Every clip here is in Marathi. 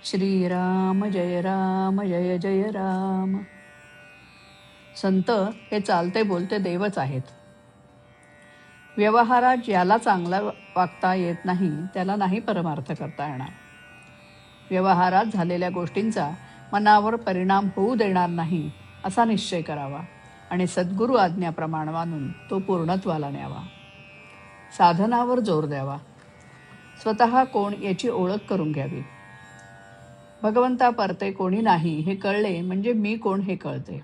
श्रीराम जय राम जय जय राम. संत हे चालते बोलते देवच आहेत. व्यवहारात ज्याला चांगला वागता येत नाही त्याला नाही परमार्थ करता येणार. व्यवहारात झालेल्या गोष्टींचा मनावर परिणाम होऊ देणार नाही असा निश्चय करावा आणि सद्गुरू आज्ञाप्रमाणे मानून तो पूर्णत्वाला न्यावा. साधनावर जोर द्यावा. स्वतः कोण याची ओळख करून घ्यावी. भगवंता परते कोणी नाही हे कळले म्हणजे मी कोण हे कळते.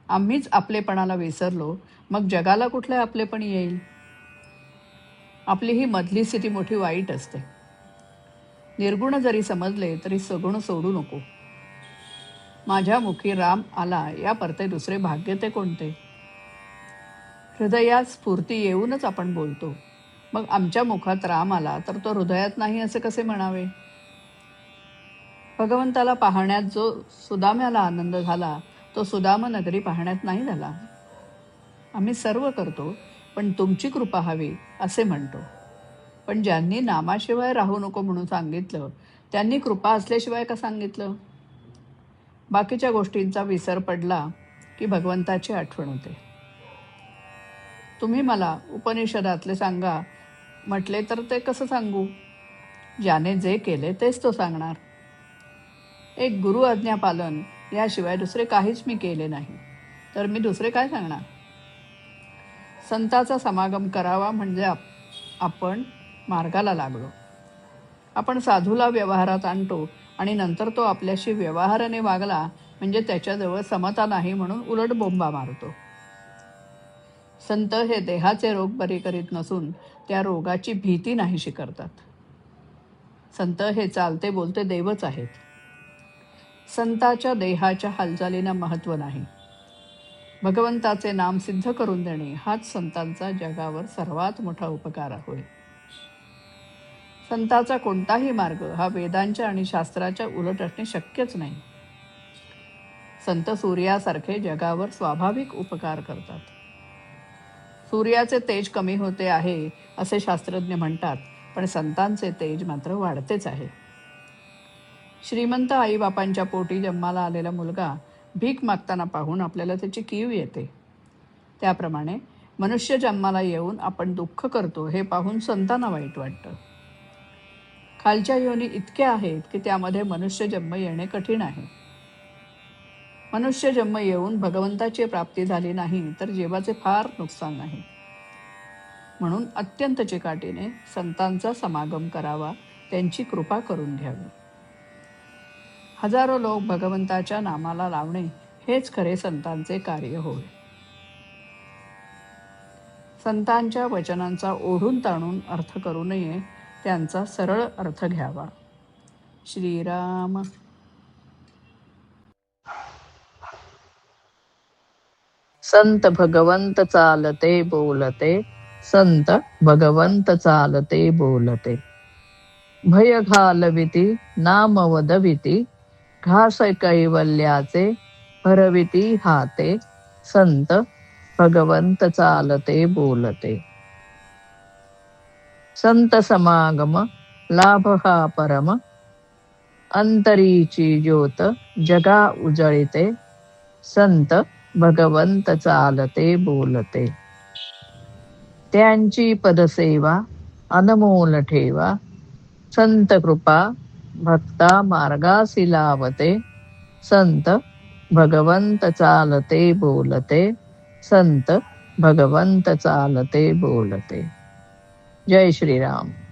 आम्हीच आपलेपणाला विसरलो मग जगाला कुठले आपलेपण येईल. आपली ही मधली स्थिती मोठी वाईट असते. निर्गुण जरी समजले तरी सगुण सोडू नको. माझ्या मुखी राम आला या परते दुसरे भाग्य ते कोणते. हृदयात स्फूर्ती येऊनच आपण बोलतो. मग आमच्या मुखात राम आला तर तो हृदयात नाही असे कसे म्हणावे. भगवंताला पाहण्यात जो सुदाम्याला आनंद झाला तो सुदाम नगरी पाहण्यात नाही झाला. आम्ही सर्व करतो पण तुमची कृपा हवी असे म्हणतो. पण ज्यांनी नामाशिवाय राहू नको म्हणून सांगितलं त्यांनी कृपा असल्याशिवाय का सांगितलं. बाकीच्या गोष्टींचा विसर पडला की भगवंताची आठवण होते. तुम्ही मला उपनिषदातले सांगा म्हटले तर ते कसं सांगू. ज्याने जे केले तेच तो सांगणार. एक गुरु आज्ञा पालन याशिवाय दुसरे काहीच मी केले नाही तर मी दुसरे काय सांगणार. संताचा समागम करावा म्हणजे आपण मार्गाला लागलो. आपण साधूला व्यवहारात आणतो आणि नंतर तो आपल्याशी व्यवहाराने वागला म्हणजे त्याच्याजवळ समता नाही म्हणून उलट बोंबा मारतो. संत हे देहाचे रोग बरे करीत नसून त्या रोगाची भीती नाहीशी करतात. संत हे चालते बोलते देवच आहेत. संताच्या देहाच्या हालचालींना महत्त्व नाही. भगवंताचे नाम सिद्ध करून देणे हाच संतांचा जगावर सर्वात मोठा उपकार होय. संताचा कोणताही मार्ग हा वेदांच्या आणि शास्त्राच्या उलट असणे शक्यच नाही. संत सूर्यासारखे जगावर स्वाभाविक उपकार करतात. सूर्याचे तेज कमी होते आहे असे शास्त्रज्ञ म्हणतात पण संतांचे तेज मात्र वाढतेच आहे. श्रीमंत आईबापांच्या पोटी जन्माला आलेला मुलगा भीक मागताना पाहून आपल्याला त्याची कीव येते. त्याप्रमाणे मनुष्य जन्माला येऊन आपण दुःख करतो हे पाहून संतांना वाईट वाटतं. खालच्या योनी इतक्या आहेत की त्यामध्ये मनुष्य जन्म येणे कठीण आहे. मनुष्य जन्म येऊन भगवंताची प्राप्ती झाली नाही तर जीवाचे फार नुकसान आहे. म्हणून अत्यंत चिकाटीने संतांचा समागम करावा, त्यांची कृपा करून घ्यावी. हजारो लोक भगवंताच्या नामाला लावणे हेच खरे संतांचे कार्य होय. संतांच्या वचनांचा ओढून ताणून अर्थ करू नये, त्यांचा सरळ अर्थ घ्यावा. श्रीराम. संत भगवंत चालते बोलते, संत भगवंत चालते बोलते. भय घालविती नाम वदविती, घास कैवल्याचे भरविती हाते, संत भगवंत चालते बोलते. संत समागम लाभ हा परम, अंतरीची ज्योत जगा उजळिते, संत भगवंत चालते बोलते. त्यांची पदसेवा अनमोल ठेवा, संत कृपा भक्ता मार्गासी लावते, संत भगवंत चालते बोलते, संत भगवंत चालते बोलते. जय श्रीराम.